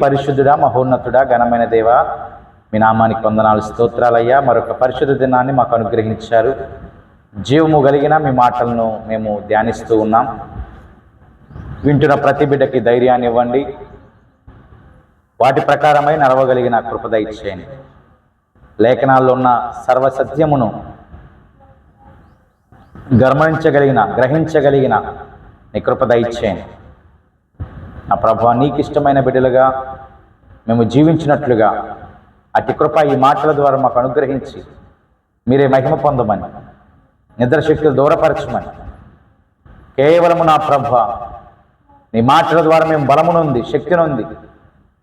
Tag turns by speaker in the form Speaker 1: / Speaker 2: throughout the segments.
Speaker 1: పరిశుద్ధుడా, మహోన్నతుడా, ఘనమైన దేవ, మీ నామానికి వందనాలు, స్తోత్రాలయ్యా. మరొక పరిశుద్ధ దినాన్ని మాకు అనుగ్రహించారు. జీవము కలిగిన మీ మాటలను మేము ధ్యానిస్తూ ఉన్నాం. వింటున్న ప్రతి బిడ్డకి ధైర్యాన్ని ఇవ్వండి. వాటి ప్రకారమై నడవగలిగిన కృప దయచేయండి. లేఖనాల్లో ఉన్న సర్వసత్యమును గ్రహించగలిగిన నీ కృప దయచేయండి. నా ప్రభువా, నీకు ఇష్టమైన బిడ్డలుగా మేము జీవించినట్లుగా అతి కృప ఈ మాటల ద్వారా మాకు అనుగ్రహించి మీరే మహిమ పొందమని, నిద్రశక్తులు దూరపరచమని, కేవలము నా ప్రభువా నీ మాటల ద్వారా మేము బలమునుంది, శక్తినుంది,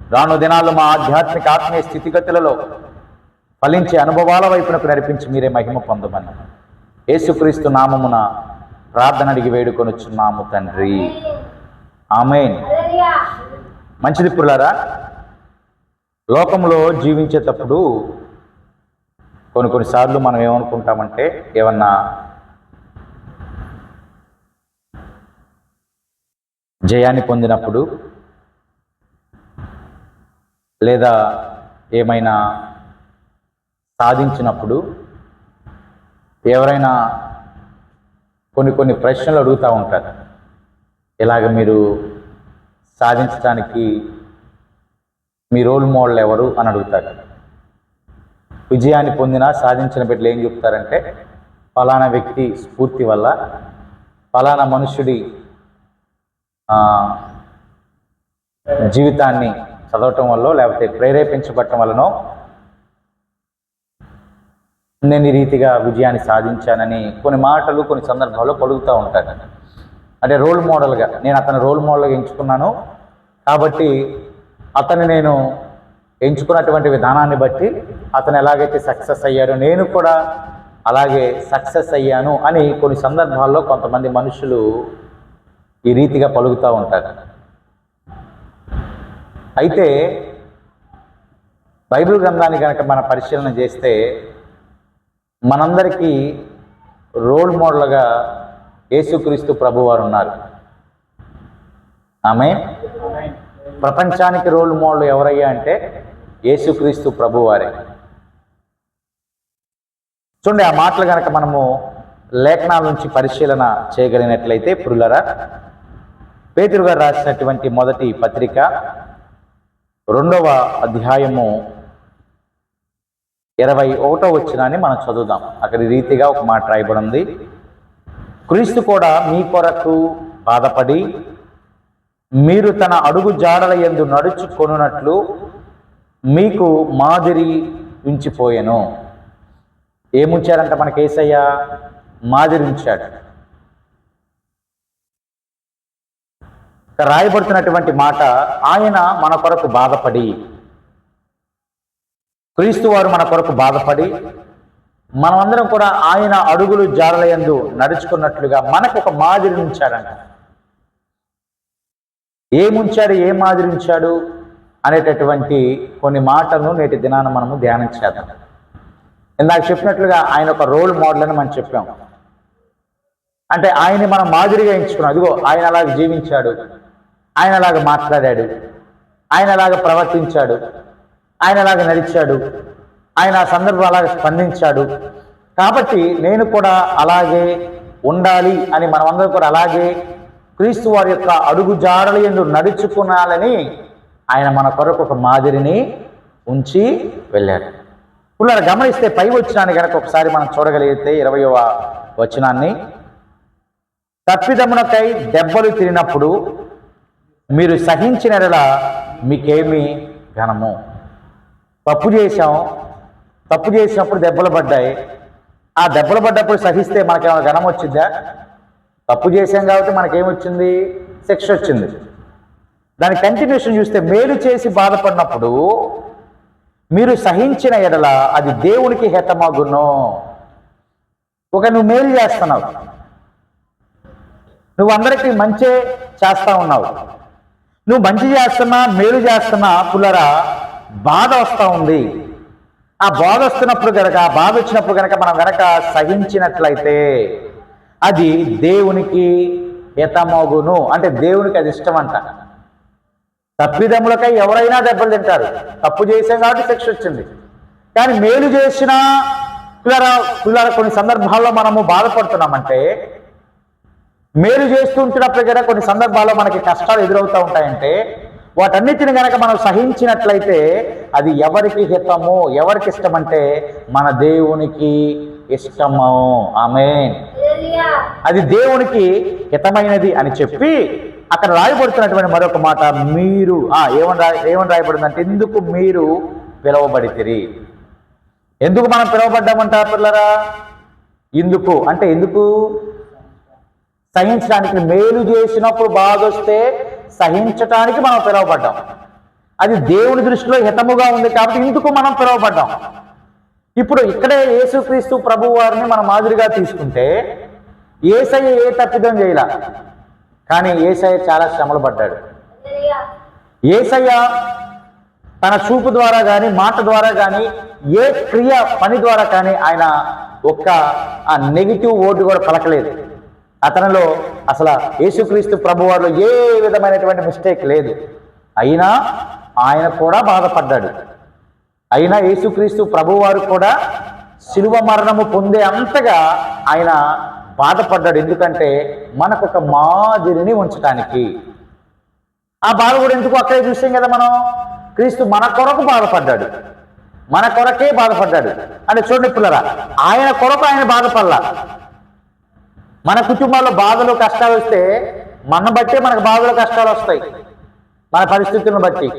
Speaker 1: రాను దినాల్లో మా ఆధ్యాత్మిక ఆత్మీయ స్థితిగతులలో ఫలించే అనుభవాల వైపునకు నడిపించి మీరే మహిమ పొందమని యేసుక్రీస్తు నామమున ప్రార్థన అడిగి వేడుకొనుచున్నాము తండ్రి, ఆమేన్. మంచిది పుల్లారా, లోకంలో జీవించేటప్పుడు కొన్నిసార్లు మనం ఏమనుకుంటామంటే, ఏమన్నా జయాన్ని పొందినప్పుడు లేదా ఏమైనా సాధించినప్పుడు ఎవరైనా కొన్ని ప్రశ్నలు అడుగుతూ ఉంటారు. ఇలాగ మీరు సాధించడానికి మీ రోల్ మోడల్ ఎవరు అని అడుగుతారు. విజయాన్ని పొందిన సాధించిన బిడ్డలు ఏం చెప్తారంటే, ఫలానా వ్యక్తి స్ఫూర్తి వల్ల, ఫలానా మనుషుడి జీవితాన్ని చదవటం వల్ల, లేకపోతే ప్రేరేపించబడటం వల్లనో నేను ఈ రీతిగా విజయాన్ని సాధించానని కొన్ని మాటలు కొన్ని సందర్భాల్లో పలుకుతూ ఉంటారు. అంటే రోల్ మోడల్గా, నేను అతను రోల్ మోడల్గా ఎంచుకున్నాను కాబట్టి అతన్ని నేను ఎంచుకున్నటువంటి విధానాన్ని బట్టి అతను ఎలాగైతే సక్సెస్ అయ్యాడో నేను కూడా అలాగే సక్సెస్ అయ్యాను అని కొన్ని సందర్భాల్లో కొంతమంది మనుషులు ఈ రీతిగా పలుకుతూ ఉంటారు. అయితే బైబిల్ గ్రంథాన్ని కనుక మనం పరిశీలన చేస్తే మనందరికీ రోల్ మోడల్గా యేసుక్రీస్తు ప్రభువారు ఉన్నారు. ఆమె ప్రపంచానికి రోల్ మోడల్ ఎవరయ్యా అంటే యేసుక్రీస్తు ప్రభువారే. చూడండి, ఆ మాటలు కనుక మనము లేఖనాల నుంచి పరిశీలన చేయగలిగినట్లయితే, పురులరా, పేతురు గారు రాసినటువంటి మొదటి పత్రిక 2వ అధ్యాయము 21వ వచనాన్ని మనం చదువుదాం. అక్కడ ఈ రీతిగా ఒక మాట రాయబడింది: క్రీస్తు కూడా మీ కొరకు బాధపడి మీరు తన అడుగు జాడల యందు నడుచుకొనున్నట్లు మీకు మాదిరి ఉంచిపోయెను. ఏముంచారంట మనకి యేసయ్య? మాదిరి ఉంచాడు. రాయబడుతున్నటువంటి మాట, ఆయన మన కొరకు బాధపడి, క్రీస్తు వారు మన కొరకు బాధపడి మనమందరం కూడా ఆయన అడుగులు జాడల యందు నడుచుకున్నట్లుగా మనకు ఒక మాదిరి ఉంచాడంట. ఏముంచాడు, ఏ మాదిరి ఉంచాడు అనేటటువంటి కొన్ని మాటలను నేటి దినాన మనము ధ్యానం చేద్దాం. ఇందాక చెప్పినట్లుగా ఆయన ఒక రోల్ మోడల్ అని మనం చెప్పాం. అంటే ఆయన్ని మనం మాదిరిగా ఎంచుకున్నాం. అదిగో ఆయన అలాగ జీవించాడు, ఆయన అలాగ మాట్లాడాడు, ఆయన అలాగ ప్రవర్తించాడు, ఆయన అలాగ నడిచాడు, ఆయన ఆ సందర్భం అలాగ స్పందించాడు, కాబట్టి నేను కూడా అలాగే ఉండాలి అని మనమందరం కూడా అలాగే క్రీస్తు వారి యొక్క అడుగు జాడల యందు నడుచుకునాలని ఆయన మన కొరకు ఒక మాదిరిని ఉంచి వెళ్ళాడు. ఇప్పుడు గమనిస్తే పై వచనాన్ని కనుక ఒకసారి మనం చూడగలిగితే 20వ వచనాన్ని, తప్పిదమునకై దెబ్బలు తిరిగినప్పుడు మీరు సహించిన ఎడల మీకేమి ఘనము. తప్పు చేసినప్పుడు దెబ్బలు పడ్డాయి. ఆ దెబ్బలు పడ్డప్పుడు సహిస్తే మనకేమైనా ఘనం వచ్చిందా? తప్పు చేసాం కాబట్టి మనకేమొచ్చింది? శిక్ష వచ్చింది. దాని కంటిన్యూషన్ చూస్తే, మేలు చేసి బాధపడినప్పుడు మీరు సహించిన ఎడల అది దేవునికి హితమగును. నువ్వు మేలు చేస్తున్నావు, నువ్వు అందరికీ మంచే చేస్తా ఉన్నావు, నువ్వు మంచి చేస్తున్నా మేలు చేస్తున్నా పుల్లరా బాధ వస్తూ ఉంది. ఆ బాధ వస్తున్నప్పుడు కనుక, ఆ బాధ వచ్చినప్పుడు కనుక మనం కనుక సహించినట్లయితే అది దేవునికి హితమగును. అంటే దేవునికి అది ఇష్టం అంట. తప్పిదములకై ఎవరైనా దెబ్బలు తింటారు. తప్పు చేసాం కాబట్టి శిక్ష వచ్చింది. కానీ మేలు చేసినా పిల్లల కొన్ని సందర్భాల్లో మనము బాధపడుతున్నామంటే, మేలు చేస్తుంటున్నప్పుడు కదా కొన్ని సందర్భాల్లో మనకి కష్టాలు ఎదురవుతూ ఉంటాయంటే, వాటన్నిటిని కనుక మనం సహించినట్లయితే అది ఎవరికి హితము, ఎవరికి ఇష్టమంటే మన దేవునికి ఇష్టము. ఆమేన్. అది దేవునికి హితమైనది అని చెప్పి అక్కడ రాయబడుతున్నటువంటి మరొక మాట, మీరు ఏమని రాయబడిందంటే, ఎందుకు మీరు పిలువబడితిరి. ఎందుకు మనం పిలువబడ్డామంట పిల్లరా? ఎందుకు అంటే, ఎందుకు సహించడానికి, మేలు చేసినప్పుడు బాధ వస్తే సహించటానికి మనం పిలువబడ్డాం. అది దేవుని దృష్టిలో హితముగా ఉంది కాబట్టి ఇందుకు మనం పిలువబడ్డాం. ఇప్పుడు ఇక్కడే యేసుక్రీస్తు ప్రభువు వారిని మనం మాదిరిగా తీసుకుంటే, యేసయ్య ఏ తప్పిదం చేయలా, కానీ యేసయ్య చాలా శ్రమలు పడ్డాడు. యేసయ్య తన చూపు ద్వారా కానీ, మాట ద్వారా కానీ, ఏ క్రియ పని ద్వారా కానీ ఆయన ఒక్క నెగిటివ్ ఓటు కూడా పలకలేదు. అతనిలో అసలు యేసుక్రీస్తు ప్రభువారిలో ఏ విధమైనటువంటి మిస్టేక్ లేదు. అయినా ఆయన కూడా బాధపడ్డాడు. అయినా యేసుక్రీస్తు ప్రభువారు కూడా శిలువ మరణము పొందే అంతగా ఆయన బాధపడ్డాడు. ఎందుకంటే మనకొక మాదిరిని ఉంచడానికి. ఆ బాధ కూడా ఎందుకు అక్కడే చూసాం కదా మనం. క్రీస్తు మన కొరకు బాధపడ్డాడు, మన కొరకే బాధపడ్డాడు. అంటే చూడండి పిల్లరా, ఆయన కొరకు ఆయన బాధపడలా. మన కుటుంబాల్లో బాధలు కష్టాలు వస్తే మన బట్టే మనకు బాధలు కష్టాలు వస్తాయి, మన పరిస్థితులను బట్టి.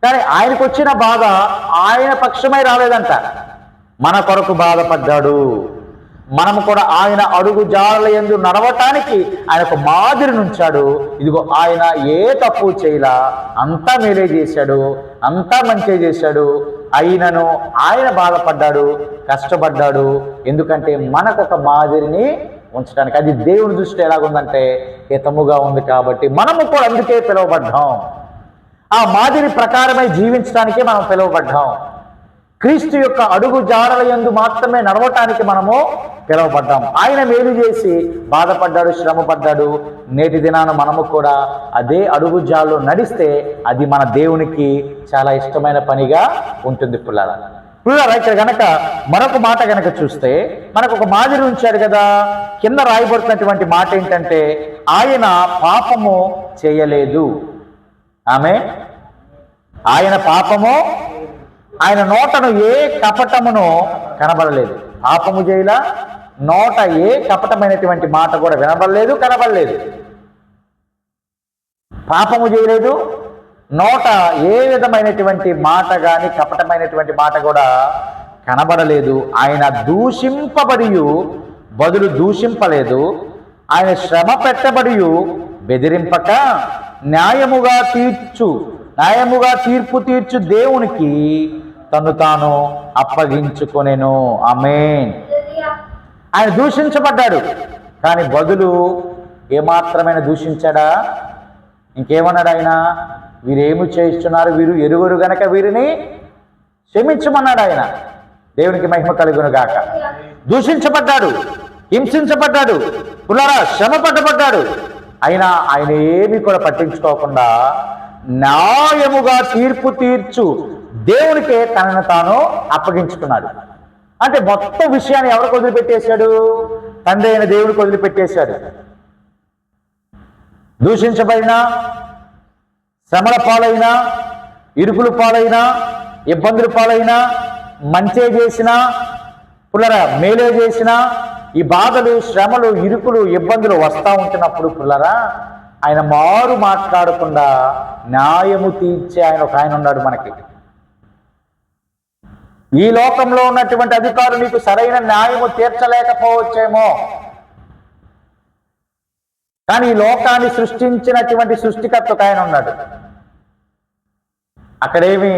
Speaker 1: కానీ ఆయనకు వచ్చిన బాధ ఆయన పక్షమై రాలేదంట, మన కొరకు బాధపడ్డాడు. మనము కూడా ఆయన అడుగు జాడల యందు నడవటానికి ఆయన ఒక మాదిరిని ఉంచాడు. ఇదిగో ఆయన ఏ తప్పు చేయలా, అంతా మేలే చేశాడు, అంతా మంచి చేశాడు. అయినను ఆయన బాధపడ్డాడు, కష్టపడ్డాడు. ఎందుకంటే మనకొక మాదిరిని ఉంచడానికి. అది దేవుని దృష్టి ఎలాగుందంటే హితముగా ఉంది కాబట్టి మనము కూడా అందుకే పిలువబడ్డాం. ఆ మాదిరి ప్రకారమై జీవించడానికే మనం పిలువబడ్డాం. క్రీస్తు యొక్క అడుగు జాడల యందు మాత్రమే నడవటానికి మనము పిలువబడ్డాం. ఆయన మేలు చేసి బాధపడ్డాడు, శ్రమపడ్డాడు. నేటి దినాన మనము కూడా అదే అడుగు జాడలో నడిస్తే అది మన దేవునికి చాలా ఇష్టమైన పనిగా ఉంటుంది. పిల్లల ఇక్కడ గనక మరొక మాట గనక చూస్తే, మనకు ఒక మాదిరి ఉంచాడు కదా. కింద రాయబడుతున్నటువంటి మాట ఏంటంటే, ఆయన పాపము చేయలేదు. ఆయన పాపము, ఆయన నోటను ఏ కపటమును కనబడలేదు. పాపము చేయలా, నోట ఏ కపటమైనటువంటి మాట కూడా వినబడలేదు, కనబడలేదు. పాపము చేయలేదు, నోట ఏ విధమైనటువంటి మాట కానీ కపటమైనటువంటి మాట కూడా కనబడలేదు. ఆయన దూషింపబడియు బదులు దూషింపలేదు. ఆయన శ్రమ పెట్టబడి బెదిరింపక న్యాయముగా తీర్పు తీర్చు దేవునికి తను తాను అప్పగించుకొనెను. ఆమేన్. ఆయన దూషించబడ్డాడు, కానీ బదులు ఏమాత్రమైన దూషించాడా? ఇంకేమన్నాడు ఆయన? వీరేమి చేస్తున్నారు, వీరు ఎరువురు గనక వీరిని క్షమించమన్నాడు ఆయన. దేవునికి మహిమ కలుగును గాక. దూషించబడ్డాడు, హింసించబడ్డాడు, పునరా శ్రమ పట్టబడ్డాడు. అయినా ఆయన ఏమీ కూడా పట్టించుకోకుండా న్యాయముగా తీర్పు తీర్చు దేవునికే తనను తాను అప్పగించుకున్నాడు. అంటే మొత్తం విషయాన్ని ఎవరికి వదిలిపెట్టేశాడు? తండ్రి అయిన దేవునికి వదిలిపెట్టేశాడు. దూషించబడినా, శ్రమల పాలైనా, ఇరుకుల పాలైనా, ఇబ్బందుల పాలైనా, మంచే చేసినా, పుల్లరా మేలే చేసినా, ఈ బాధలు, శ్రమలు, ఇరుకులు, ఇబ్బందులు వస్తూ ఉంటున్నప్పుడు పుల్లరా ఆయన మారు మాట్లాడకుండా న్యాయము తీర్చే ఆయన ఉన్నాడు మనకి. ఈ లోకంలో ఉన్నటువంటి అధికారులు నీకు సరైన న్యాయము తీర్చలేకపోవచ్చేమో, కానీ ఈ లోకాన్ని సృష్టించినటువంటి సృష్టికర్త ఒక ఆయన ఉన్నాడు. అక్కడేమి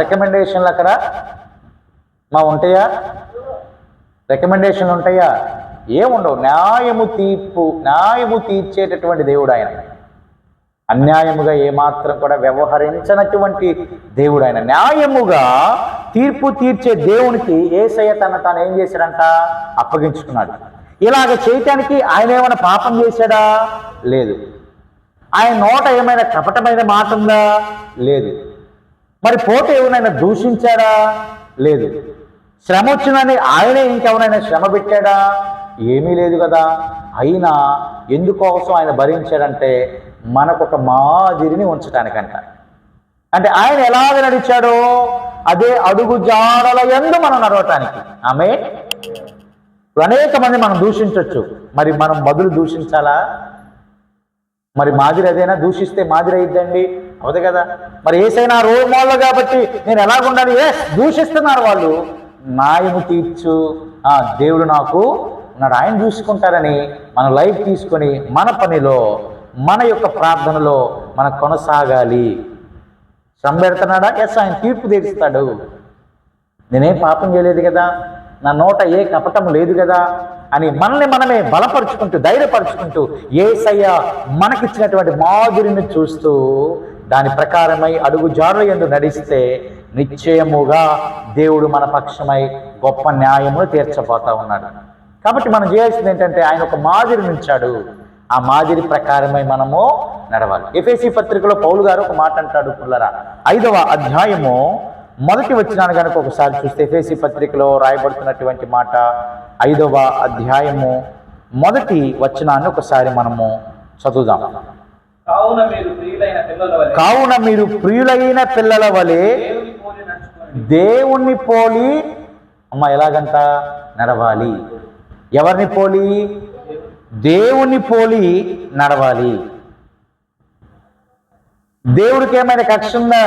Speaker 1: రికమెండేషన్లు అక్కడ ఉంటాయా? రికమెండేషన్లు ఉంటాయా? ఏముండవు. న్యాయము తీర్చేటటువంటి దేవుడు ఆయన. అన్యాయముగా ఏమాత్రం కూడా వ్యవహరించినటువంటి దేవుడు ఆయన. న్యాయముగా తీర్పు తీర్చే దేవునికి యేసయ్య తాను ఏం చేశాడంట? అప్పగించుకున్నాడు. ఇలాగ చేయటానికి ఆయన ఏమైనా పాపం చేశాడా? లేదు. ఆయన నోట ఏమైనా కపటమైన మాట ఉందా? లేదు. మరి పోతే ఎవరైనా దూషించాడా? లేదు. శ్రమ వచ్చిందని ఆయనే ఇంకెవరైనా శ్రమ పెట్టాడా? ఏమీ లేదు కదా. అయినా ఎందుకోసం ఆయన భరించాడంటే మనకొక మాదిరిని ఉంచడానికంట. అంటే ఆయన ఎలాగ నడిచాడో అదే అడుగు జాడల యందు మనం నడవటానికి. ఆమె అనేక మంది మనం దూషించవచ్చు, మరి మనం బదులు దూషించాలా? మరి మాదిరి అదేనా? దూషిస్తే మాదిరి అయిద్దండి, అవదు కదా. మరి ఏసైనా రోల్ మోడల్ కాబట్టి నేను ఎలాగుండాలి? దూషిస్తున్నారు వాళ్ళు, న్యాయము తీర్చు, దేవుడు నాకు ఉన్నాడు, ఆయన చూసుకుంటారని మన లైఫ్ తీసుకొని మన పనిలో మన యొక్క ప్రార్థనలో మనం కొనసాగాలి. శ్రమ పెడుతున్నాడా? ఆయన తీర్పు తీరుస్తాడు. నేనేం పాపం చేయలేదు కదా, నా నోట ఏ కపటం లేదు కదా అని మనల్ని మనమే బలపరుచుకుంటూ ధైర్యపరుచుకుంటూ యేసయ్య మనకిచ్చినటువంటి మాదిరిని చూస్తూ దాని ప్రకారమై అడుగు జాడల యందు నడిస్తే నిశ్చయముగా దేవుడు మన పక్షమై గొప్ప న్యాయమును తీర్చబోతా ఉన్నాడు. కాబట్టి మనం చేయాల్సింది ఏంటంటే ఆయన ఒక మాదిరిని ఉంచాడు, ఆ మాదిరి ప్రకారమై మనము నడవాలి. ఎఫెసీ పత్రికలో పౌలు గారు ఒక మాట అంటాడు పుల్లరా, 5వ అధ్యాయము 1వ వచనాన్ని కనుక ఒకసారి చూస్తే, ఎఫెసీ పత్రికలో రాయబడుతున్నటువంటి మాట 5వ అధ్యాయము 1వ వచనాన్ని ఒకసారి మనము చదువుదాం. కావున మీరు ప్రియులైన పిల్లల వలె దేవుణ్ణి పోలి ఎలాగంట నడవాలి. ఎవరిని పోలి? దేవుణ్ణి పోలి నడవాలి. దేవుడికి ఏమైనా కక్ష ఉందా?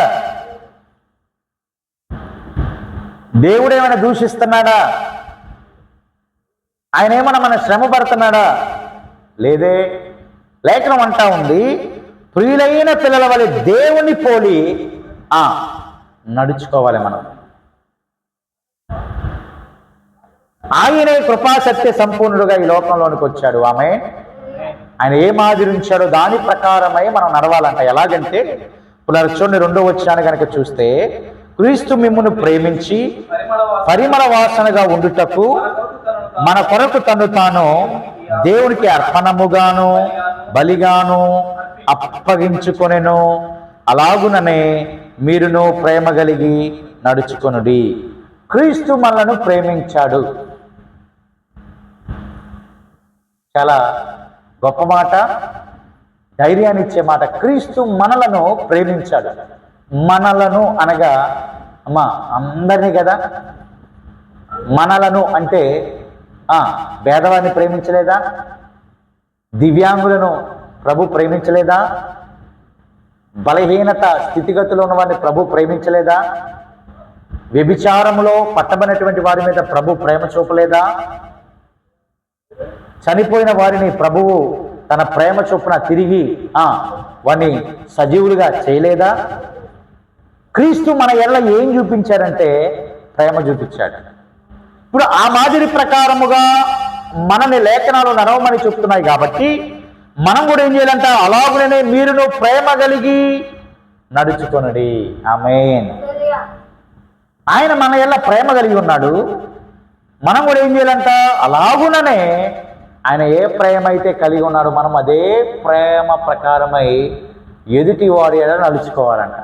Speaker 1: దేవుడు ఏమైనా దూషిస్తున్నాడా? ఆయన ఏమైనా మన శ్రమ పడుతున్నాడా? లేదే. లేఖనం అంటా ఉంది, ప్రియులైన పిల్లల వలె దేవుని పోలి నడుచుకోవాలి మనం. ఆయనే కృపాసత్య సంపూర్ణుడుగా ఈ లోకంలోనికి వచ్చాడు. ఆమె ఆయన ఏ మాదిరి ఉంచాడో దాని ప్రకారమై మనం నడవాలంట. ఎలాగంటే పునరుచ్చుని 2వ వచనాన్ని కనుక చూస్తే, క్రీస్తు మిమ్మును ప్రేమించి పరిమళ వాసనగా ఉండుటకు మన కొరకు తను తాను దేవునికి అర్పణముగాను బలిగాను అప్పగించుకొనెను. అలాగుననే మీరును ప్రేమ కలిగి నడుచుకొనుడి. క్రీస్తు మనలను ప్రేమించాడు. చాలా గొప్ప మాట, ధైర్యాన్ని ఇచ్చే మాట. క్రీస్తు మనలను ప్రేమించాడు. మనలను అనగా అందరినీ కదా. మనలను అంటే భేదవాన్ని ప్రేమించలేదా? దివ్యాంగులను ప్రభు ప్రేమించలేదా? బలహీనత స్థితిగతిలో ఉన్న వారిని ప్రభు ప్రేమించలేదా? వ్యభిచారములో పట్టబడినటువంటి వారి మీద ప్రభు ప్రేమ చూపలేదా? చనిపోయిన వారిని ప్రభువు తన ప్రేమ చొప్పున తిరిగి వారిని సజీవులుగా చేయలేదా? క్రీస్తు మన ఎడల ఏం చూపించారంటే ప్రేమ చూపించాడు. ఇప్పుడు ఆ మాదిరి ప్రకారముగా మనని లేఖనాలు నడవమని చెప్తున్నాయి కాబట్టి మనం కూడా ఏం చేయాలంట? అలాగనే మీరును ప్రేమ కలిగి నడుచుకొనుడి. ఆమేన్. ఆయన మన ఎడల ప్రేమ కలిగి ఉన్నాడు. మనం కూడా ఏం చేయాలంట? అలాగుననే ఆయన ఏ ప్రేమ అయితే కలిగి ఉన్నాడో మనం అదే ప్రేమ ప్రకారమై ఎదుటి వారి ఎడల నడుచుకోవాలంట.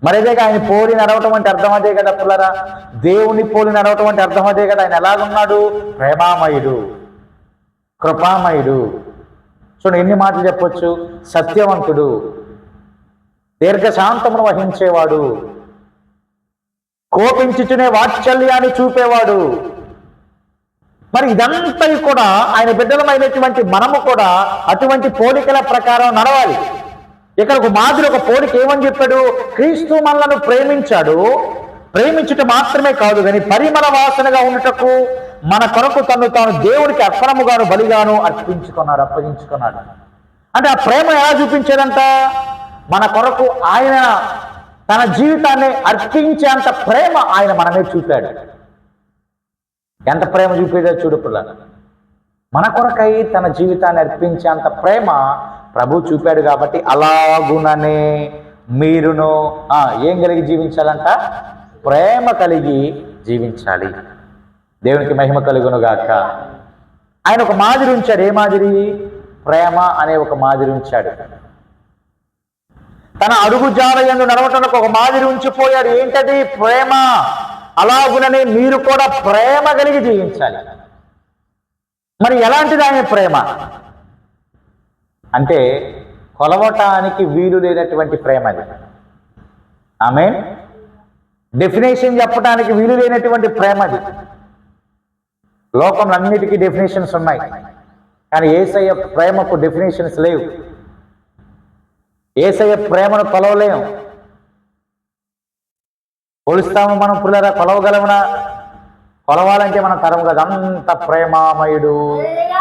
Speaker 1: మరి అదే ఆయన పోలి నడవటం అంటే అర్థం అదే కదా పుల్లరా. దేవుని పోలి నడవటం అంటే అర్థం అదే కదా. ఆయన ఎలాగున్నాడు? ప్రేమామయుడు, కృపామయుడు. చూడండి ఎన్ని మాటలు చెప్పొచ్చు. సత్యవంతుడు, దీర్ఘశాంతమును వహించేవాడు, కోపించుచునే వాత్సల్యాన్ని చూపేవాడు. మరి ఇదంతా కూడా ఆయన బిడ్డలమైనటువంటి మనము కూడా అటువంటి పోలికల ప్రకారం నడవాలి. ఇక్కడ ఒక మాదిరి ఒక పోలిక ఏమని చెప్పాడు? క్రీస్తు మనలను ప్రేమించాడు. ప్రేమించుట మాత్రమే కాదు కానీ పరిమళ వాసనగా ఉండుటకు మన కొరకు తను తాను దేవుడికి అర్పణముగాను బలిగాను అప్పగించుకున్నాడు. అంటే ఆ ప్రేమ ఎలా చూపించాడంట? మన కొరకు ఆయన తన జీవితాన్ని అర్పించేంత ప్రేమ ఆయన మనమే చూపాడు. ఎంత ప్రేమ చూపాడో చూడుపులా. మన కొరకై తన జీవితాన్ని అర్పించేంత ప్రేమ ప్రభు చూపాడు. కాబట్టి అలాగుననే మీరును ఏం కలిగి జీవించాలంట? ప్రేమ కలిగి జీవించాలి. దేవునికి మహిమ కలుగును గాక. ఆయన ఒక మాదిరి ఉంచాడు. ఏ మాదిరి? ప్రేమ అనే ఒక మాదిరి ఉంచాడు. తన అడుగు జాడయందు నడవటానికి ఒక మాదిరి ఉంచిపోయాడు. ఏంటది? ప్రేమ. అలాగుననే మీరు కూడా ప్రేమ కలిగి జీవించాలి. మరి ఎలాంటిది ఆయన ప్రేమ అంటే కొలవటానికి వీలు లేనటువంటి ప్రేమ అది. ఆమేన్. డెఫినేషన్ చెప్పడానికి వీలు లేనటువంటి ప్రేమ అది. లోకంలో అన్నిటికీ డెఫినేషన్స్ ఉన్నాయి, కానీ యేసయ్య ప్రేమకు డెఫినేషన్స్ లేవు. యేసయ్య ప్రేమను కొలవలేము. కొలుస్తాము మనం పిల్లరా? కొలవగలమునా? కొలవాలంటే మనం తరం కదా. అంత ప్రేమామయుడు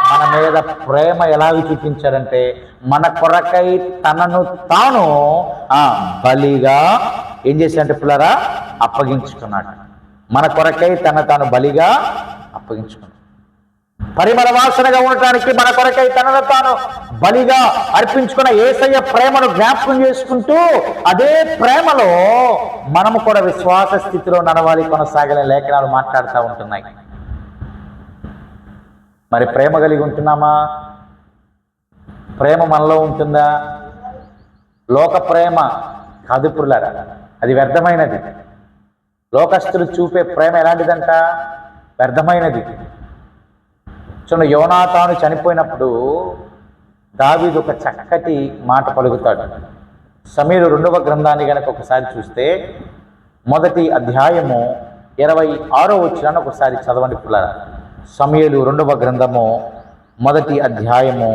Speaker 1: మన మీద ప్రేమ ఎలాగ చూపించాడంటే మన కొరకై తనను తాను బలిగా ఏం చేశాడంటే పిల్లరా అప్పగించుకున్నాడు. మన కొరకై తాను బలిగా అప్పగించుకున్నాడు. పరిమళ వాసనగా ఉండటానికి మన కొరకై తనను తాను బలిగా అర్పించుకున్న యేసయ్య ప్రేమను జ్ఞాపకం చేసుకుంటూ అదే ప్రేమలో మనము కూడా విశ్వాస స్థితిలో నడవాలి, కొనసాగలే లేఖనాలు మాట్లాడుతూ ఉంటున్నాయి. మరి ప్రేమ కలిగి ఉంటున్నామా? ప్రేమ మనలో ఉంటుందా? లోక ప్రేమ కాదు పురులారా, అది వ్యర్థమైనది. లోకస్తులు చూపే ప్రేమ ఎలాంటిదంట? వ్యర్థమైనది. చూడండి, యోనాతాను చనిపోయినప్పుడు దావీదు ఒక చక్కటి మాట పలుకుతాడు. సమూయేలు 2వ గ్రంథాన్ని కనుక ఒకసారి చూస్తే మొదటి అధ్యాయము 26వ వచనాన్ని ఒకసారి చదవండి పిల్లరా. సమూయేలు 2వ గ్రంథము మొదటి అధ్యాయము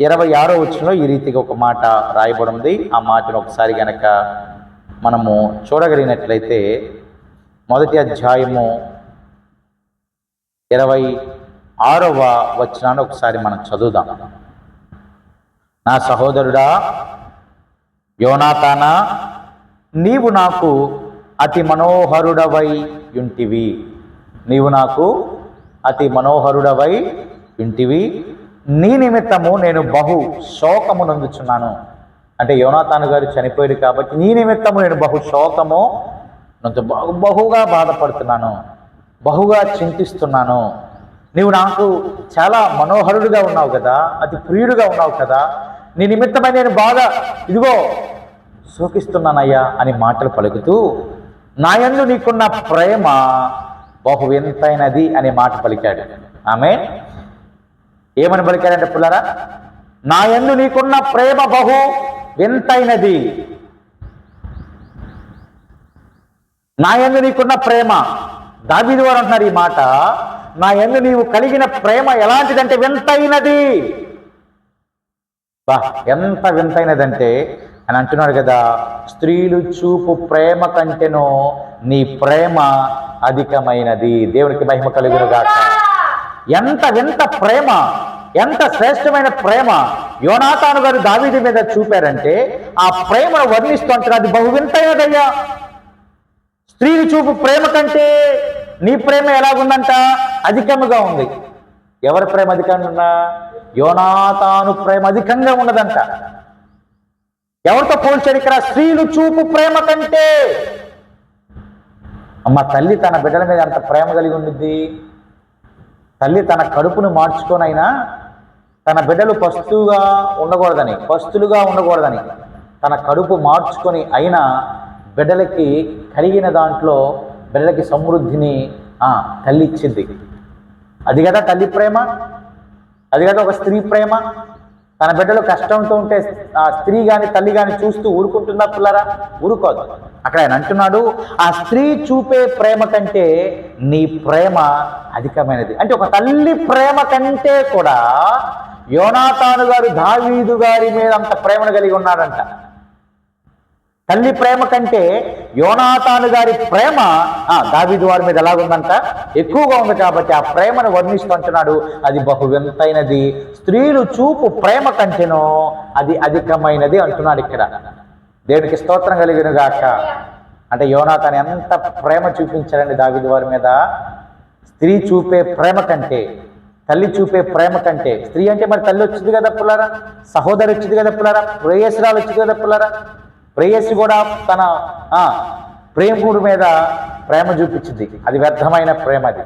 Speaker 1: 26వ వచనంలో ఈ రీతిగా ఒక మాట రాయబడింది. ఆ మాటను ఒకసారి గనక మనము చూడగలిగినట్లయితే మొదటి అధ్యాయము 26వ వచనాన్ని ఒకసారి మనం చదువుదాం. నా సహోదరుడా యోనాతానా, నీవు నాకు అతి మనోహరుడవై యుంటివి. నీవు నాకు అతి మనోహరుడవై యుంటివి. నీ నిమిత్తము నేను బహు శోకము నందుచున్నాను. అంటే యోనాతాను గారు చనిపోయాడు కాబట్టి నీ నిమిత్తము నేను బహు శోకము బహుగా బాధపడుతున్నాను, బహుగా చింతిస్తున్నాను. నీవు నాకు చాలా మనోహరుడుగా ఉన్నావు కదా, అతి ప్రియుడుగా ఉన్నావు కదా, నీ నిమిత్తమై నేను బాగా ఇదిగో శోకిస్తున్నానయ్యా అని మాటలు పలుకుతూ నా యందు నీకున్న ప్రేమ బహు వింతైనది అనే మాట పలికాడు. ఆమేన్. ఏమని పలికాడంటే పుల్లారా, నా యందు నీకున్న ప్రేమ బహు వింతైనది. నా యందు నీకున్న ప్రేమ. దావీదు వారు అంటున్నారు ఈ మాట, నా యందు నీవు కలిగిన ప్రేమ ఎలాంటిదంటే వింతైనది. బా, ఎంత వింతైనదంటే అని అంటున్నాడు కదా, స్త్రీలు చూపు ప్రేమ కంటేనో నీ ప్రేమ అధికమైనది. దేవునికి మహిమ కలుగునుగాక. ఎంత వింత ప్రేమ, ఎంత శ్రేష్టమైన ప్రేమ యోనాతాను గారు దావీదు మీద చూపారంటే ఆ ప్రేమను వర్ణిస్తూ అంటారు, అది బహు వింతైనదయ్యా. స్త్రీలు చూపు ప్రేమ కంటే నీ ప్రేమ ఎలాగుందంట? అధికముగా ఉంది. ఎవరి ప్రేమ అధికంగా ఉన్నా? యోనాతాను ప్రేమ అధికంగా ఉన్నదంట. ఎవరితో పోల్చాడు ఇక్కడ? స్త్రీలు చూపు ప్రేమ కంటే. అమ్మ, తల్లి తన బిడ్డల మీద అంత ప్రేమ కలిగి ఉండిద్ది. తల్లి తన కడుపును మార్చుకొనైనా తన బిడ్డలు పస్తులుగా ఉండకూడదని తన కడుపు మార్చుకొని అయినా బిడ్డలకి కలిగిన దాంట్లో బిడ్డలకి సమృద్ధిని తల్లి ఇచ్చింది. అది కదా తల్లి ప్రేమ, అది కదా ఒక స్త్రీ ప్రేమ. తన బిడ్డలు కష్టంతో ఉంటే ఆ స్త్రీ కానీ తల్లి కానీ చూస్తూ ఊరుకుంటుందా పిల్లరా? ఊరుకోదు. అక్కడ ఆయన అంటున్నాడు, ఆ స్త్రీ చూపే ప్రేమ కంటే నీ ప్రేమ అధికమైనది. అంటే ఒక తల్లి ప్రేమ కంటే కూడా యోనాతాను గారు దావీదు గారి మీద అంత ప్రేమను కలిగి ఉన్నాడంట. తల్లి ప్రేమ కంటే యోనాతాను గారి ప్రేమ దావీదు వారి మీద ఎలాగుందంట? ఎక్కువగా ఉంది. కాబట్టి ఆ ప్రేమను వర్ణిస్తూ అంటున్నాడు, అది బహు వింతైనది. స్త్రీలు చూపు ప్రేమ కంటేనో అది అధికమైనది అంటున్నాడు ఇక్కడ. దేవునికి స్తోత్రం కలిగినగాక. అంటే యోనాతాను ఎంత ప్రేమ చూపించాడండి దావీదు వారి మీద. స్త్రీ చూపే ప్రేమ కంటే, తల్లి చూపే ప్రేమ కంటే. స్త్రీ అంటే మరి తల్లి వచ్చింది కదా పుల్లారా, సహోదరి వచ్చింది కదా పుల్లారా, ప్రేయసురాలు వచ్చింది కదా పుల్లారా. ప్రేయసి కూడా తన ప్రేమికుడి మీద ప్రేమ చూపించింది. అది వ్యర్థమైన ప్రేమ అది.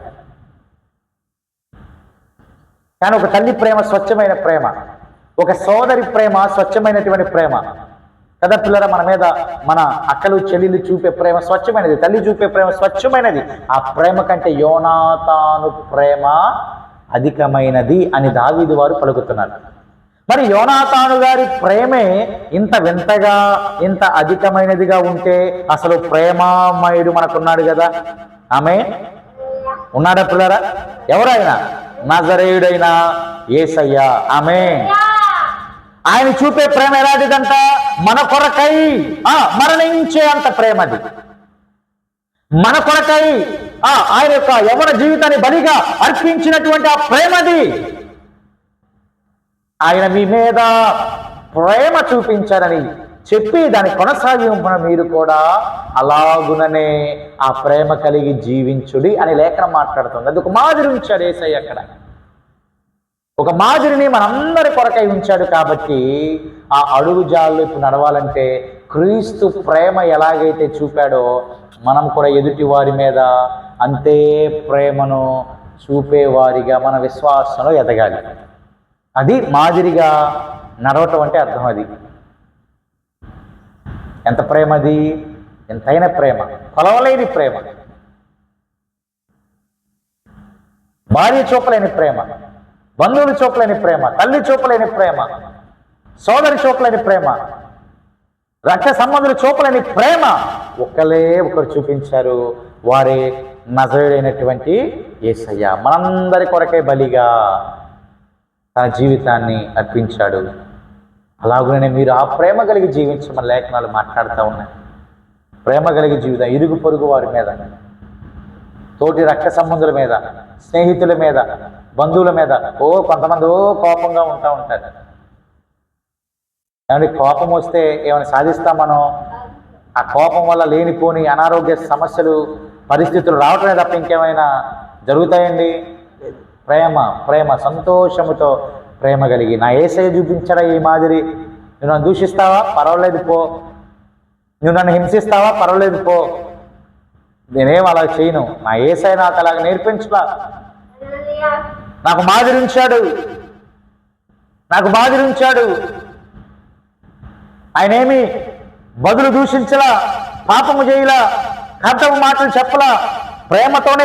Speaker 1: కానీ ఒక తల్లి ప్రేమ స్వచ్ఛమైన ప్రేమ, ఒక సోదరి ప్రేమ స్వచ్ఛమైనటువంటి ప్రేమ. కదా పిల్లరా, మన మీద మన అక్కలు చెల్లెలు చూపే ప్రేమ స్వచ్ఛమైనది, తల్లి చూపే ప్రేమ స్వచ్ఛమైనది. ఆ ప్రేమ కంటే యోనాతాను ప్రేమ అధికమైనది అని దావీదు వారు పలుకుతున్నారు. మరి యోనాతాను గారి ప్రేమే ఇంత వింతగా ఇంత అధికమైనదిగా ఉంటే అసలు ప్రేమామయుడు మనకున్నాడు కదా. ఆమె ఉన్నాడా పిల్లరా? ఎవరైనా నజరేయుడైన యేసయ్య. ఆమె ఆయన చూపే ప్రేమ ఎలాంటిదంట? మన కొరకై మరణించే అంత ప్రేమది. మన కొరకై ఆయన యొక్క యవ్వన జీవితాన్ని బలిగా అర్పించినటువంటి ఆ ప్రేమది. ఆయన మీ మీద ప్రేమ చూపించారని చెప్పి దాని కొనసాగింపున మీరు కూడా అలాగుననే ఆ ప్రేమ కలిగి జీవించుడి అని లేఖనం మాట్లాడుతుంది. అది ఒక మాదిరి ఉంచాడు యేసయ్య అక్కడ. ఒక మాదిరిని మనందరి కొరకై ఉంచాడు. కాబట్టి ఆ అడుగు జాళ్ళు ఇప్పుడు నడవాలంటే క్రీస్తు ప్రేమ ఎలాగైతే చూపాడో మనం కూడా ఎదుటి వారి మీద అంతే ప్రేమను చూపేవారిగా మన విశ్వాసంలో ఎదగాలి. అది మాదిరిగా నడవటం అంటే అర్థం. అది ఎంత ప్రేమ, అది ఎంతైన ప్రేమ, కొలవలేని ప్రేమ, భార్య చూపలేని ప్రేమ, బంధువులు చూపలేని ప్రేమ, తల్లి చూపలేని ప్రేమ, సోదరి చూపలేని ప్రేమ, రక్త సంబంధులు చూపలేని ప్రేమ ఒకరే ఒకరు చూపించారు. వారే నజరేయుడైనటువంటి యేసయ్య. మనందరి కొరకే బలిగా తన జీవితాన్ని అర్పించాడు. అలాగనే మీరు ఆ ప్రేమ కలిగి జీవించమని లేఖనాలు మాట్లాడుతూ ఉన్నాయి. ప్రేమ కలిగి జీవితం ఇరుగు పొరుగు వారి మీద, తోటి రక్త సంబంధుల మీద, స్నేహితుల మీద, బంధువుల మీద కొంతమంది కోపంగా ఉంటారు. ఏమంటే కోపం వస్తే ఏమైనా సాధిస్తాం మనం? ఆ కోపం వల్ల లేనిపోని అనారోగ్య సమస్యలు, పరిస్థితులు రావటమే తప్ప ఇంకేమైనా జరుగుతాయండి? ప్రేమ సంతోషముతో ప్రేమ కలిగి నా యేసయ్య చూపించడా ఈ మాదిరి. నువ్వు నన్ను దూషిస్తావా? పర్వాలేదు పో. నువ్వు నన్ను హింసిస్తావా? పర్వాలేదు పో. నేనేం అలా చేయను. నా యేసయ్య నాకు అలాగ నేర్పించలా. నాకు మాదిరి ఉంచాడు. ఆయన ఏమి బదులు దూషించలా, పాపము చేయలా, కర్తవ్య మాటలు చెప్పలా. ప్రేమతోనే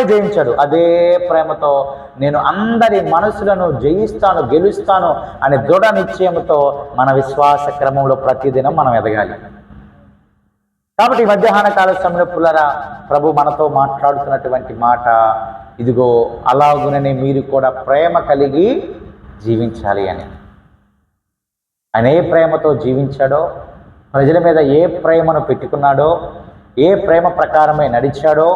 Speaker 1: జయించాడు. అదే ప్రేమతో నేను అందరి మనసులను జయిస్తాను, గెలుస్తాను అనే దృఢ నిశ్చయంతో మన విశ్వాస క్రమంలో ప్రతిదినం మనం ఎదగాలి. కాబట్టి మధ్యాహ్న కాల సమయంలో పుల్లరా ప్రభు మనతో మాట్లాడుతున్నటువంటి మాట ఇదిగో, అలాగుననే మీరు కూడా ప్రేమ కలిగి జీవించాలి అని. ఆయన ఏ ప్రేమతో జీవించాడో, ప్రజల మీద ఏ ప్రేమను పెట్టుకున్నాడో, ఏ ప్రేమ ప్రకారమే నడిచాడో,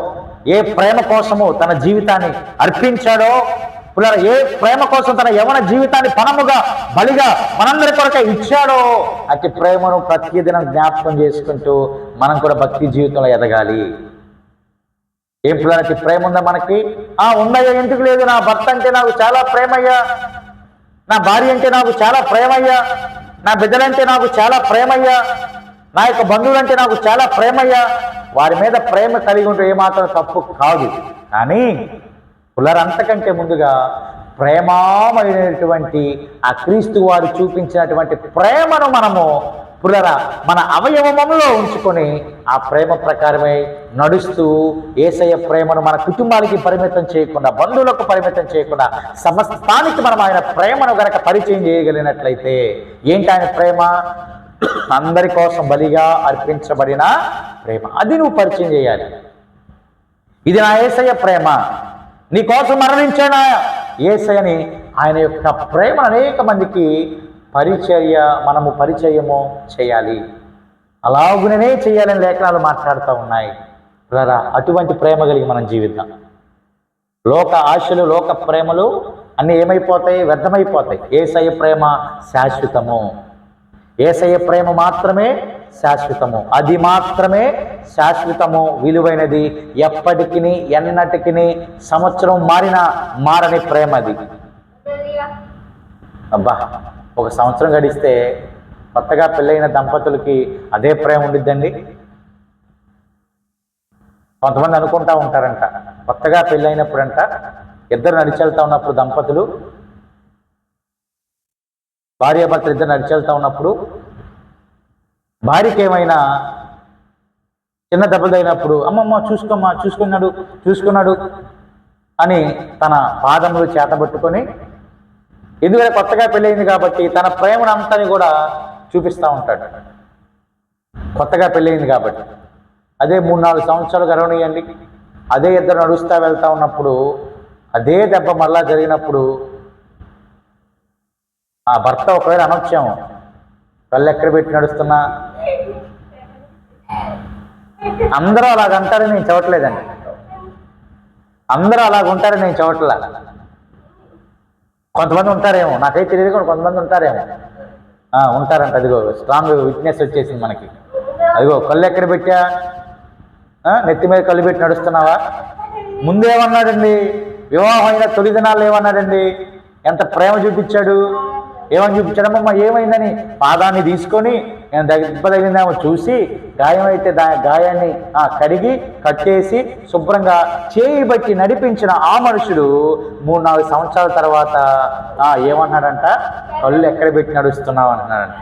Speaker 1: ఏ ప్రేమ కోసము తన జీవితాన్ని అర్పించాడో, ఏ ప్రేమ కోసం తన యవ్వన జీవితాన్ని పణముగా బలిగా మనందరి కొరకే ఇచ్చాడో, అతి ప్రేమను ప్రతిదినం జ్ఞాపకం చేసుకుంటూ మనం కూడా భక్తి జీవితంలో ఎదగాలి. ఏం పిల్లలకి ప్రేమ ఉందా మనకి? ఉందయ్యా, ఎందుకు లేదు? నా భర్త అంటే నాకు చాలా ప్రేమయ్యా, నా భార్య అంటే నాకు చాలా ప్రేమయ్యా, నా బిడ్డలంటే నాకు చాలా ప్రేమయ్యా, నా యొక్క బంధువులంటే నాకు చాలా ప్రేమయ్యా. వారి మీద ప్రేమ కలిగి ఉంటే ఏమాత్రం తప్పు కాదు. కానీ పుల్లరంతకంటే ముందుగా ప్రేమామైనటువంటి ఆ క్రీస్తు వారు చూపించినటువంటి ప్రేమను మనము పుల్లరా మన అవయవములో ఉంచుకొని ఆ ప్రేమ ప్రకారమే నడుస్తూ యేసయ్య ప్రేమను మన కుటుంబానికి పరిమితం చేయకుండా, బంధువులకు పరిమితం చేయకుండా సమస్తానికి మనం ఆయన ప్రేమను గనక పరిచయం చేయగలిగినట్లయితే, ఏంటి ఆయన ప్రేమ? అందరి కోసం బలిగా అర్పించబడిన ప్రేమ. అది నువ్వు పరిచయం చేయాలి. ఇది నా యేసయ్య ప్రేమ, నీ కోసం మరణించానా యేసయ్యని, ఆయన యొక్క ప్రేమ అనేక మందికి మనము పరిచయము చేయాలి. అలాగునే చేయాలని లేఖనాలు మాట్లాడుతూ ఉన్నాయి. అటువంటి ప్రేమ కలిగి మనం జీవిద్దాం. లోక ఆశలు, లోక ప్రేమలు అన్నీ ఏమైపోతాయి? వ్యర్థమైపోతాయి. యేసయ్య ప్రేమ శాశ్వతము. యేసయ్య ప్రేమ మాత్రమే శాశ్వతము. అది మాత్రమే శాశ్వతము, విలువైనది, ఎప్పటికీ ఎన్నటికి సంవత్సరం మారని ప్రేమ అది. అబ్బా, ఒక సంవత్సరం గడిస్తే కొత్తగా పెళ్ళైన దంపతులకి అదే ప్రేమ ఉండిద్దండి. కొంతమంది అనుకుంటా ఉంటారంట, కొత్తగా పెళ్ళైనప్పుడంట ఇద్దరు నడిచెళ్తా ఉన్నప్పుడు దంపతులు భార్యాభర్తలు ఇద్దరు నడిచి వెళ్తా ఉన్నప్పుడు భార్యకి ఏమైనా చిన్న దెబ్బలు తగినప్పుడు అమ్మమ్మ చూసుకోమ్మా చూసుకున్నాడు అని తన పాదములు చేతబట్టుకొని, ఎందుకంటే కొత్తగా పెళ్ళయింది కాబట్టి తన ప్రేమను అంతని కూడా చూపిస్తూ ఉంటాడు. కొత్తగా పెళ్ళయింది కాబట్టి అదే 3-4 సంవత్సరాలు గడవనియండి, అదే ఇద్దరు నడుస్తూ వెళ్తూ ఉన్నప్పుడు అదే దెబ్బ మళ్ళా జరిగినప్పుడు ఆ భర్త ఒకవేళ అనొచ్చాము, కళ్ళు ఎక్కడ పెట్టి నడుస్తున్నా, అందరూ అలాగంటారని నేను చెప్పట్లేదండి, అందరూ అలాగుంటారని నేను చెప్పట్లా. కొంతమంది ఉంటారేమో, నాకైతే తెలియదు కూడా కొంతమంది ఉంటారేమో, ఉంటారంట. అదిగో స్ట్రాంగ్ విట్నెస్ వచ్చేసింది మనకి. అదిగో కళ్ళు ఎక్కడ పెట్టా, నెత్తి మీద కళ్ళు పెట్టి నడుస్తున్నావా? ముందేమన్నాడండి, వివాహం అయిన తొలి దినాల్లో ఏమన్నాడండి, ఎంత ప్రేమ చూపించాడు, ఏమని చూపించాడమ్మమ్మ, ఏమైందని పాదాన్ని తీసుకొని నేను దెబ్బ తగిలిందేమో చూసి గాయమైతే గాయాన్ని కడిగి కట్టేసి శుభ్రంగా చేయి బట్టి నడిపించిన ఆ మనుషుడు 3-4 సంవత్సరాల తర్వాత ఏమన్నాడంట, కళ్ళు ఎక్కడ పెట్టి నడుస్తున్నావు అంటున్నాడంట.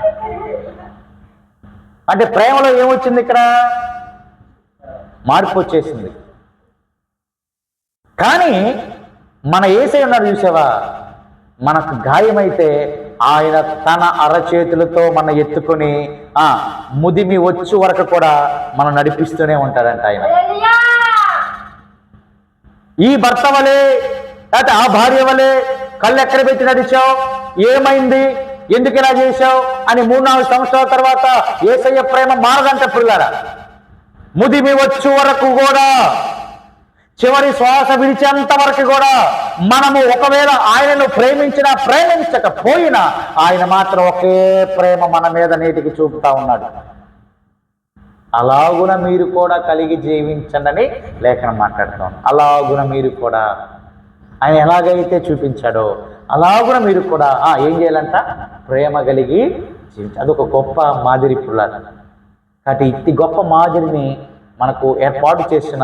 Speaker 1: అంటే ప్రేమలో ఏమొచ్చింది, ఇక్కడ మార్పు వచ్చేసింది. కానీ మన యేసయ్య ఉన్నాడు చూసావా, మనకు గాయమైతే ఆయన తన అరచేతులతో మన ఎత్తుకొని ముదిమి వచ్చి వరకు కూడా మనం నడిపిస్తూనే ఉంటాడంట ఆయన. ఈ భర్త వలే లేకపోతే ఆ భార్య వలే కళ్ళు ఎక్కడ పెట్టి నడిచావు, ఏమైంది, ఎందుకు ఇలా చేశావు అని 3-4 సంవత్సరాల తర్వాత యేసయ్య ప్రేమ మారదంట. పిల్లారా, ముదిమి వచ్చు వరకు కూడా, చివరి శ్వాస విడిచేంత వరకు కూడా మనము ఒకవేళ ఆయనను ప్రేమించకపోయినా ఆయన మాత్రం ఒకే ప్రేమ మన మీద నీటికి చూపుతా ఉన్నాడు. అలాగున మీరు కూడా కలిగి జీవించండి లేఖనం మాట్లాడుతాం. అలాగున మీరు కూడా ఆయన ఎలాగైతే చూపించాడో అలాగున మీరు కూడా ఏం చేయాలంట, ప్రేమ కలిగి జీవించాలి. అదొక గొప్ప మాదిరి పుల్లారు. కాబట్టి ఇట్టి గొప్ప మాదిరిని మనకు ఏర్పాటు చేసిన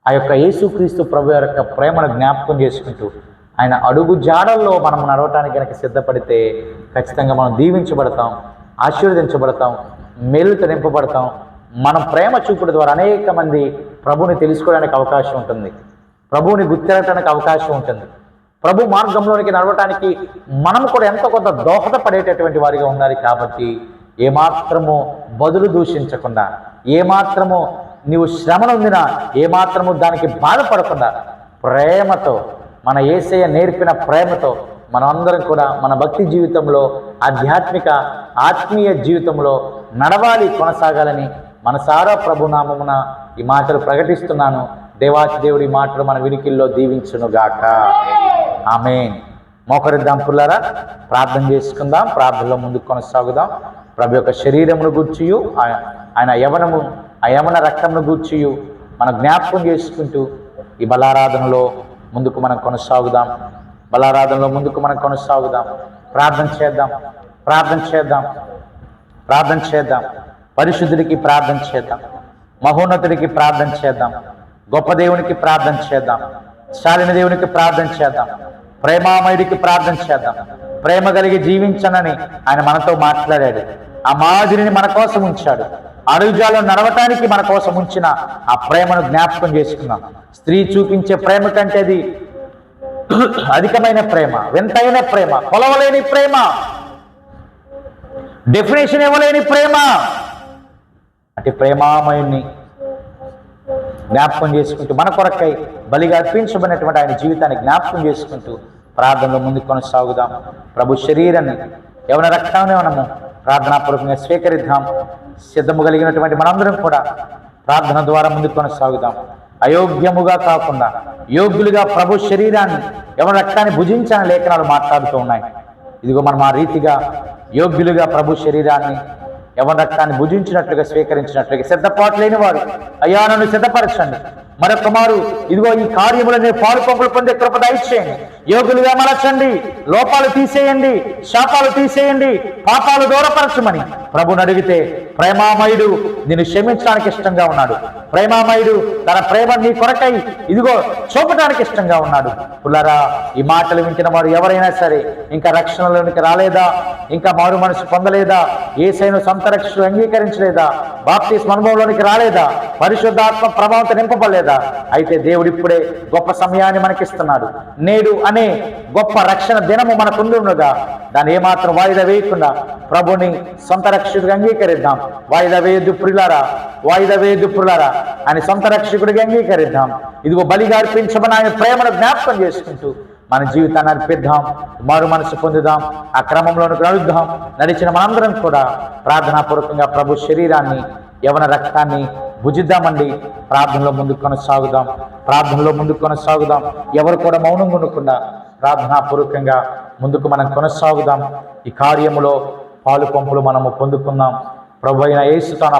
Speaker 1: ఆ యొక్క యేసుక్రీస్తు ప్రభు యొక్క ప్రేమను జ్ఞాపకం చేసుకుంటూ ఆయన అడుగు జాడల్లో మనం నడవటానికి కనుక సిద్ధపడితే ఖచ్చితంగా మనం దీవించబడతాం, ఆశీర్వదించబడతాం, మేలుతో నింపబడతాం. మనం ప్రేమ చూపుడు ద్వారా అనేక మంది ప్రభుని తెలుసుకోవడానికి అవకాశం ఉంటుంది, ప్రభువుని గుర్తిరగటానికి అవకాశం ఉంటుంది. ప్రభు మార్గంలోనికి నడవటానికి మనం కూడా ఎంతో కొంత దోహదపడేటటువంటి వారిగా ఉండాలి. కాబట్టి ఏమాత్రము బదులు దూషించకుండా, ఏమాత్రము నీవు శ్రమ నొందినా ఏమాత్రము దానికి బాధపడకుండా ప్రేమతో, మన యేసయ్య నేర్పిన ప్రేమతో మనమందరం కూడా మన భక్తి జీవితంలో, ఆత్మీయ జీవితంలో నడవాలి, కొనసాగాలని మనసారా ప్రభునామమున ఈ మాటలు ప్రకటిస్తున్నాను. దేవాతి దేవుడి మాటలు మన వినికిల్లో దీవించునుగాక. ఆమేన్. మోకరిద్దాం పుల్లారా, ప్రార్థన చేసుకుందాం. ప్రార్థనలో ముందుకు కొనసాగుదాం. ప్రభు యొక్క శరీరమును గూర్చియు ఆయన యవన రక్తమును గూర్చియు మనం జ్ఞాపకం చేసుకుంటూ ఈ బలారాధనలో ముందుకు మనం కొనసాగుదాం. ప్రార్థన చేద్దాం. పరిశుద్ధుడికి ప్రార్థన చేద్దాం, మహోన్నతుడికి ప్రార్థన చేద్దాం, గొప్ప దేవునికి ప్రార్థన చేద్దాం, శాలిన దేవునికి ప్రార్థన చేద్దాం, ప్రేమామయుడికి ప్రార్థన చేద్దాం. ప్రేమ కలిగి జీవించనని ఆయన మనతో మాట్లాడాడు. ఆ మాదిరిని మన కోసం ఉంచాడు. అడుగుజాలో నడవటానికి మన కోసం ఉంచిన ఆ ప్రేమను జ్ఞాపకం చేసుకున్నాం. స్త్రీ చూపించే ప్రేమ కంటే అది అధికమైన ప్రేమ, వింతైన ప్రేమ, కొలవలేని ప్రేమ, డెఫినేషన్ ఇవ్వలేని ప్రేమ. అటు ప్రేమామయుణ్ణి జ్ఞాపకం చేసుకుంటూ మన కొరకై బలిగా అర్పించబడినటువంటి ఆయన జీవితాన్ని జ్ఞాపకం చేసుకుంటూ ప్రార్థనలో ముందుకు కొనసాగుదాం. ప్రభు శరీరాన్ని యవన రక్తాన్ని మనము ప్రార్థనాపూర్వకంగా స్వీకరిద్దాం. సిద్ధము కలిగినటువంటి మనందరం కూడా ప్రార్థన ద్వారా ముందుకు కొనసాగుదాం. అయోగ్యముగా కాకుండా యోగ్యులుగా ప్రభు శరీరాన్ని యవన రక్తాన్ని భుజించని లేఖనాలు మాట్లాడుతూ ఉన్నాయి. ఇదిగో మనం ఆ రీతిగా యోగ్యులుగా ప్రభు శరీరాన్ని యవన రక్తాన్ని భుజించినట్లుగా స్వీకరించినట్లుగా సిద్ధపాటు లేని వారు అయ్యా నన్ను సిద్ధపరచండి, మరొక మారు ఇదిగో ఈ కార్యములని పాలు పంపులు పొందే కృప దయచేయండి, యోగులుగా మలచండి, లోపాలు తీసేయండి, శాపాలు తీసేయండి, పాపాలు దూరపరచమని ప్రభుని అడిగితే ప్రేమామయుడు నిన్ను క్షమించడానికి ఇష్టంగా ఉన్నాడు. ప్రేమామయుడు తన ప్రేమ నీ కొరకై ఇదిగో చూపడానికి ఇష్టంగా ఉన్నాడు. పుల్లారా, ఈ మాటలు వింటున్న వారు ఎవరైనా సరే ఇంకా రక్షణలోనికి రాలేదా, ఇంకా మారు మనసు పొందలేదా, యేసయ్యను సొంత రక్షణ అంగీకరించలేదా, బాప్తిస్మ అనుభవంలోనికి రాలేదా, పరిశుద్ధాత్మ ప్రభావంతో నింపబడలేదా, అయితే దేవుడు ఇప్పుడే గొప్ప సమయాన్ని మనకిస్తున్నాడు. నేడు అనే గొప్ప రక్షణ దినము మనకుండుగా దాన్ని ఏమాత్రం వాయిదా వేయకుండా ప్రభుని సొంత రక్షకుడిగా అంగీకరిద్దాం. వాయిదా వేయొద్దు ప్రియులారా, వాయిదా వేయొద్దు ప్రియులారా అని సొంత రక్షకుడిగా అంగీకరిద్దాం. ఇదిగో బలిగా అర్పించమని ఆయన ప్రేమను జ్ఞాపకం చేసుకుంటూ మన జీవితాన్ని అర్పిద్దాం, మారు మనసు పొందుదాం, ఆ క్రమంలోనికి నడుద్దాం. నడిచిన మనందరం కూడా ప్రార్థనాపూర్వకంగా ప్రభు శరీరాన్ని యవన రక్తాన్ని భుజిద్దామండి. ప్రార్థనలో ముందుకు కొనసాగుదాం, ప్రార్థనలో ముందుకు కొనసాగుదాం. ఎవరు కూడా మౌనంగా ఉండకుండా ప్రార్థనాపూర్వకంగా ముందుకు మనం కొనసాగుదాం. ఈ కార్యములో పాలు పంపులు మనము పొందుకుందాం. ప్రభు అయిన యేసు తాను